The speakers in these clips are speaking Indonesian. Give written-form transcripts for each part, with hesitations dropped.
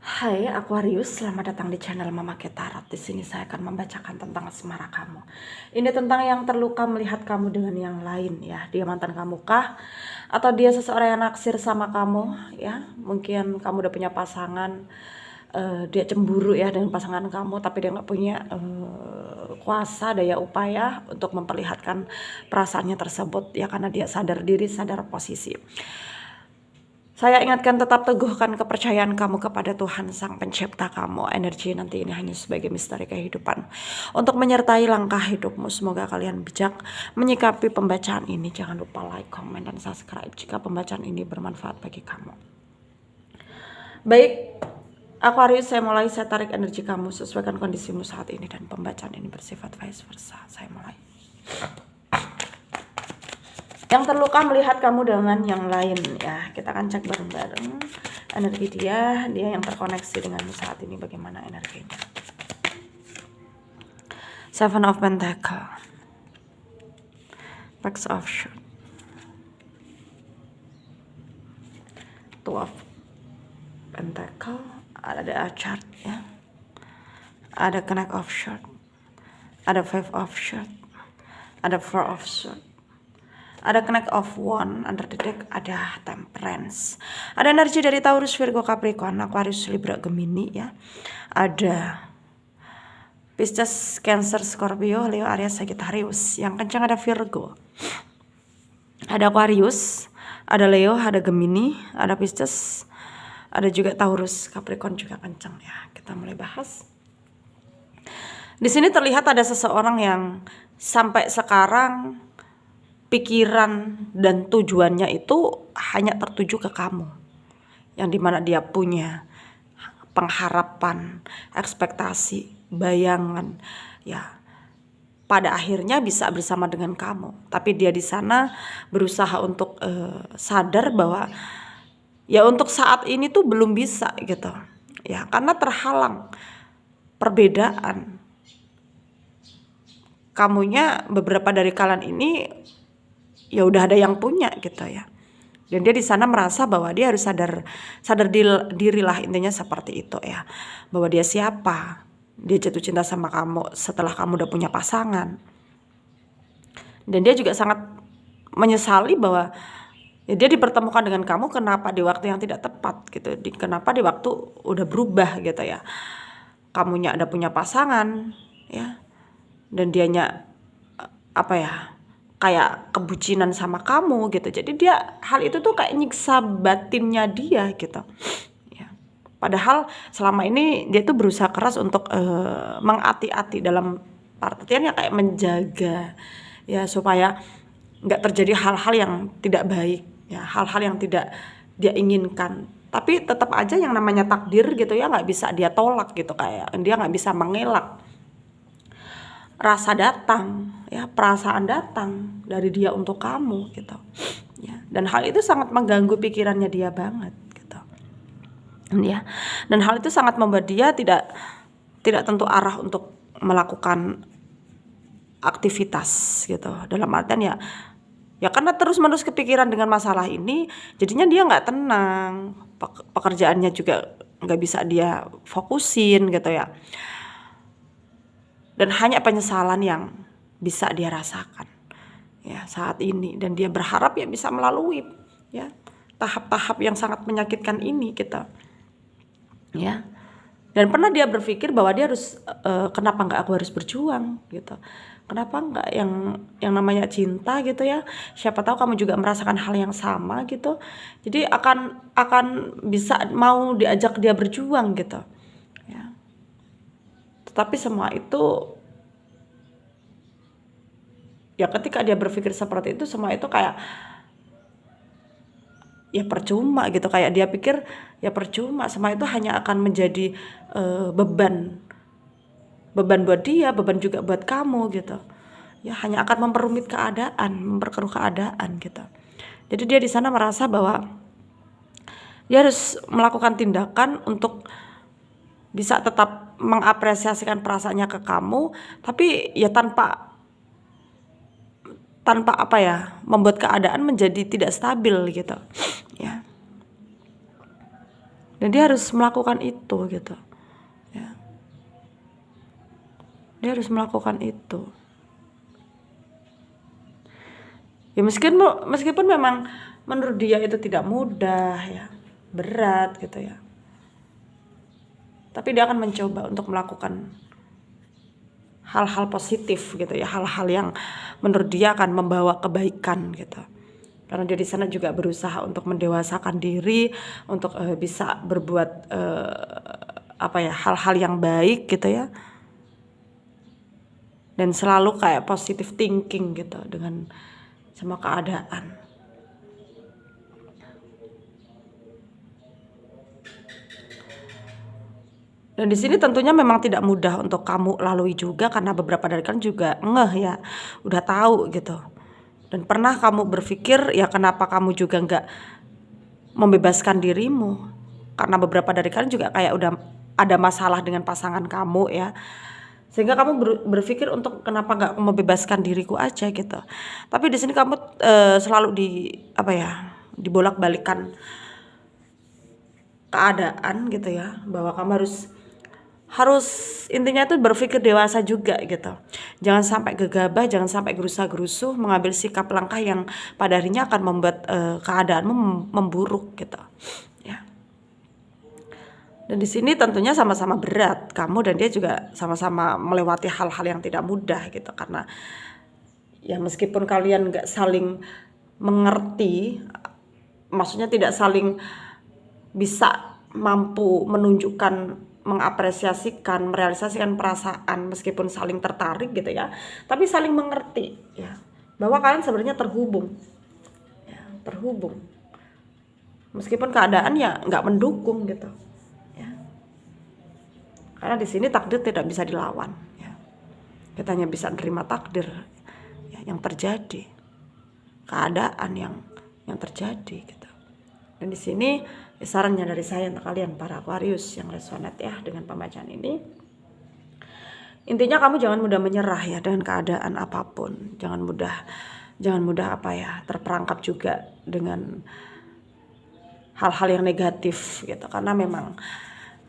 Hai Aquarius, selamat datang di channel Mama Tarot. Di sini saya akan membacakan tentang asmara kamu. Ini tentang yang terluka melihat kamu dengan yang lain ya. Dia mantan kamu kah? Atau dia seseorang yang naksir sama kamu ya? Mungkin kamu udah punya pasangan, dia cemburu ya dengan pasangan kamu, tapi dia nggak punya kuasa daya upaya untuk memperlihatkan perasaannya tersebut ya, karena dia sadar diri, sadar posisi. Saya ingatkan, tetap teguhkan kepercayaan kamu kepada Tuhan Sang Pencipta kamu. Energi nanti ini hanya sebagai misteri kehidupan untuk menyertai langkah hidupmu. Semoga kalian bijak menyikapi pembacaan ini. Jangan lupa like, comment, dan subscribe jika pembacaan ini bermanfaat bagi kamu. Baik, Aquarius, saya tarik energi kamu, sesuaikan kondisimu saat ini, dan pembacaan ini bersifat vice versa. Saya mulai. Yang terluka melihat kamu dengan yang lain ya. Kita akan cek bareng-bareng energi dia yang terkoneksi denganmu saat ini, bagaimana energinya. Seven of Pentacle, Page of Swords, Two of Pentacle, ada chart ya, ada Knight of Swords, ada Five of Swords, ada Four of Swords, ada Knight of Wands, under the deck ada Temperance. Ada energi dari Taurus, Virgo, Capricorn, Aquarius, Libra, Gemini ya. Ada Pisces, Cancer, Scorpio, Leo, Aries, Sagittarius. Yang kencang ada Virgo, ada Aquarius, ada Leo, ada Gemini, ada Pisces, ada juga Taurus, Capricorn juga kencang ya. Kita mulai bahas. Di sini terlihat ada seseorang yang sampai sekarang pikiran dan tujuannya itu hanya tertuju ke kamu, yang dimana dia punya pengharapan, ekspektasi, bayangan ya, pada akhirnya bisa bersama dengan kamu. Tapi dia di sana berusaha untuk sadar bahwa ya untuk saat ini tuh belum bisa gitu ya, karena terhalang perbedaan. Kamunya, beberapa dari kalian ini ya udah ada yang punya gitu ya, dan dia di sana merasa bahwa dia harus sadar diri lah, intinya seperti itu ya, bahwa dia siapa. Dia jatuh cinta sama kamu setelah kamu udah punya pasangan, dan dia juga sangat menyesali bahwa ya dia dipertemukan dengan kamu kenapa di waktu yang tidak tepat gitu, kenapa di waktu udah berubah gitu ya. Kamunya ada punya pasangan ya, dan dianya apa ya, kayak kebucinan sama kamu gitu. Jadi dia, hal itu tuh kayak nyiksa batinnya dia gitu ya. Padahal selama ini dia tuh berusaha keras untuk mengati-ati, dalam artian ya kayak menjaga ya, supaya nggak terjadi hal-hal yang tidak baik ya, hal-hal yang tidak dia inginkan. Tapi tetap aja yang namanya takdir gitu ya, nggak bisa dia tolak gitu, kayak dia nggak bisa mengelak. Rasa datang ya, perasaan datang dari dia untuk kamu gitu ya, dan hal itu sangat mengganggu pikirannya dia banget gitu ya, dan hal itu sangat membuat dia tidak tentu arah untuk melakukan aktivitas gitu, dalam artian ya karena terus-menerus kepikiran dengan masalah ini, jadinya dia nggak tenang, pekerjaannya juga nggak bisa dia fokusin gitu ya, dan hanya penyesalan yang bisa dia rasakan ya saat ini. Dan dia berharap ya bisa melalui ya tahap-tahap yang sangat menyakitkan ini kita ya. Dan pernah dia berpikir bahwa dia harus kenapa nggak aku harus berjuang gitu, kenapa nggak yang namanya cinta gitu ya, siapa tahu kamu juga merasakan hal yang sama gitu, jadi akan bisa mau diajak dia berjuang gitu ya. Tetapi semua itu ya, ketika dia berpikir seperti itu, semua itu kayak ya percuma gitu, kayak dia pikir ya percuma, semua itu hanya akan menjadi beban buat dia, beban juga buat kamu gitu ya, hanya akan memperumit keadaan, memperkeruh keadaan gitu. Jadi dia di sana merasa bahwa dia harus melakukan tindakan untuk bisa tetap mengapresiasikan perasaannya ke kamu, tapi ya tanpa apa ya, membuat keadaan menjadi tidak stabil gitu ya. Dan dia harus melakukan itu gitu. Ya. Dia harus melakukan itu. Ya meskipun memang menurut dia itu tidak mudah ya, berat gitu ya. Tapi dia akan mencoba untuk melakukan hal-hal positif gitu ya, hal-hal yang menurut dia akan membawa kebaikan gitu. Karena dia di sana juga berusaha untuk mendewasakan diri, untuk bisa berbuat hal-hal yang baik gitu ya. Dan selalu kayak positive thinking gitu dengan sama keadaan. Dan di sini tentunya memang tidak mudah untuk kamu lalui juga, karena beberapa dari kalian juga ngeh ya, udah tahu gitu. Dan pernah kamu berpikir ya kenapa kamu juga nggak membebaskan dirimu, karena beberapa dari kalian juga kayak udah ada masalah dengan pasangan kamu ya, sehingga kamu berpikir untuk kenapa nggak membebaskan diriku aja gitu. Tapi di sini kamu selalu dibolak-balikan keadaan gitu ya, bahwa kamu harus intinya itu berpikir dewasa juga gitu. Jangan sampai gegabah, jangan sampai gerusa-gerusuh mengambil sikap langkah yang pada akhirnya akan membuat keadaanmu memburuk gitu. Ya. Dan di sini tentunya sama-sama berat, kamu dan dia juga sama-sama melewati hal-hal yang tidak mudah gitu, karena ya meskipun kalian nggak saling mengerti, maksudnya tidak saling bisa mampu menunjukkan, mengapresiasikan, merealisasikan perasaan meskipun saling tertarik gitu ya, tapi saling mengerti ya, bahwa kalian sebenarnya terhubung ya, terhubung meskipun keadaan ya nggak mendukung gitu ya. Karena di sini takdir tidak bisa dilawan ya, kita hanya bisa menerima takdir ya, yang terjadi, keadaan yang terjadi gitu. Dan di sini sarannya dari saya untuk kalian para Aquarius yang resonate ya dengan pembacaan ini, intinya kamu jangan mudah menyerah ya dengan keadaan apapun, jangan mudah terperangkap juga dengan hal-hal yang negatif gitu, karena memang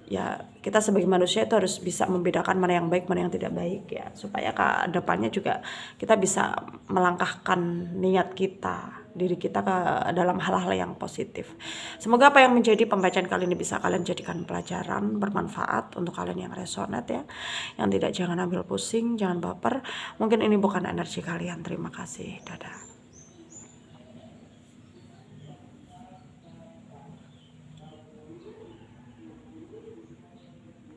ya kita sebagai manusia itu harus bisa membedakan mana yang baik mana yang tidak baik ya, supaya ke depannya juga kita bisa melangkahkan niat kita, diri kita ke dalam hal-hal yang positif. Semoga apa yang menjadi pembacaan kali ini bisa kalian jadikan pelajaran bermanfaat untuk kalian yang resonate ya, yang tidak, jangan ambil pusing, jangan baper, mungkin ini bukan energi kalian. Terima kasih, dadah.